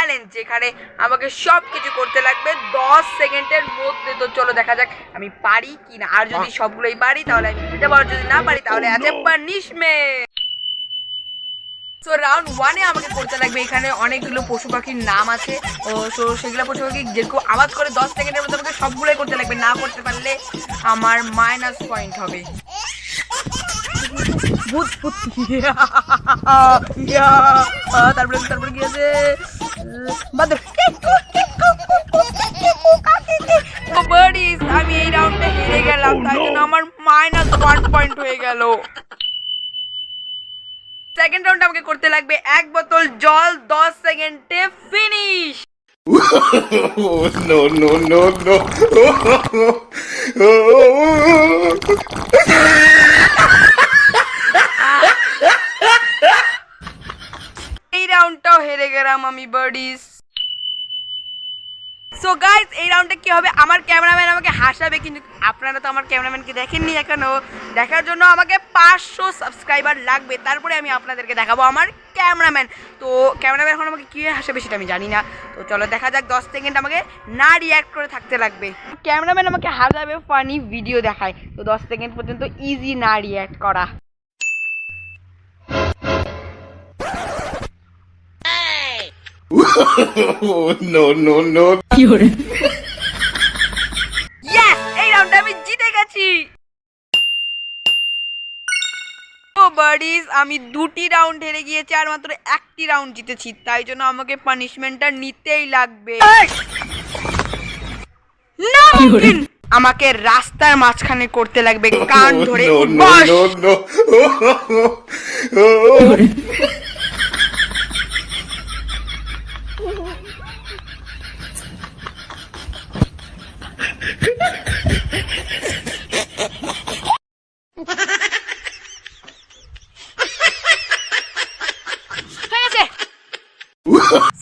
Challenge, যেখানে আমাকে সব কিছু করতে লাগবে 10 সেকেন্ডের মধ্যে। তো চলো দেখা যাক আমি পারি কিনা। আর যদি সবগুলোই পারি তাহলে আমি জিতে পারবো, যদি না পারি তাহলে আছে পানিশমেন্ট। সো রাউন্ড 1-এ আমাকে করতে লাগবে, এখানে অনেকগুলো পশু পাখির নাম আছে। ও সো সেগুলো পশু পাখি যেরকম আওয়াজ করে 10 সেকেন্ডের মধ্যে আমাকে সবগুলোই করতে লাগবে। না করতে পারলে আমার মাইনাস পয়েন্ট হবে। তারপরে কি আছে, আমি এই রাউন্ডে হেরে গেলাম, তাই জন্য আমার -1 পয়েন্ট হয়ে গেল। সেকেন্ড রাউন্ড আমাকে করতে লাগবে 1 বোতল জল 10 সেকেন্ডে finish. No, no, no, no. এই রাউন্ডটাও হেরে গেলাম আমি বার্ডিজ। সো গাইস, এই রাউন্ডে কি হবে, আমার ক্যামেরাম্যান আমাকে হাসাবে, কিন্তু আপনারা তো আমার ক্যামেরাম্যানকে দেখেননি এখনো। দেখার জন্য আমাকে 500 সাবস্ক্রাইবার লাগবে, তারপরে আমি আপনাদেরকে দেখাবো আমার ক্যামেরাম্যান। তো ক্যামেরাম্যান এখন আমাকে কী হাসাবে সেটা আমি জানি না। তো চলো দেখা যাক, 10 সেকেন্ড আমাকে না রিয়্যাক্ট করে থাকতে লাগবে। ক্যামেরাম্যান আমাকে হাসাবে, ফানি ভিডিও দেখায়, তো 10 সেকেন্ড পর্যন্ত ইজি না রিয়্যাক্ট করা। No, no, no. ইয়েস, এই রাউন্ডে আমি জিতে গেছি। ও বার্ডিজ, আমি 2টি রাউন্ড হেরে গিয়েছি আর মাত্র 1টি রাউন্ড জিতেছি, তাই জন্য আমাকে পানিশমেন্টটা নিতেই লাগবে। আমাকে রাস্তার মাঝখানে করতে লাগবে, কান ধরে No, উঠবস। no, no, no.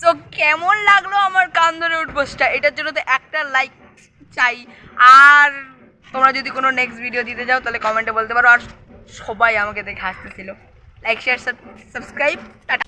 So কেমন লাগলো আমার কান ধরে উঠবসটা? এটার জন্য তো একটা লাইক চাই। আর তোমরা যদি কোনো নেক্সট ভিডিও দিতে যাও তাহলে কমেন্টে বলতে পারো। আর সবাই আমাকে দেখে হাসতেছিল। Like, share, subscribe, tata.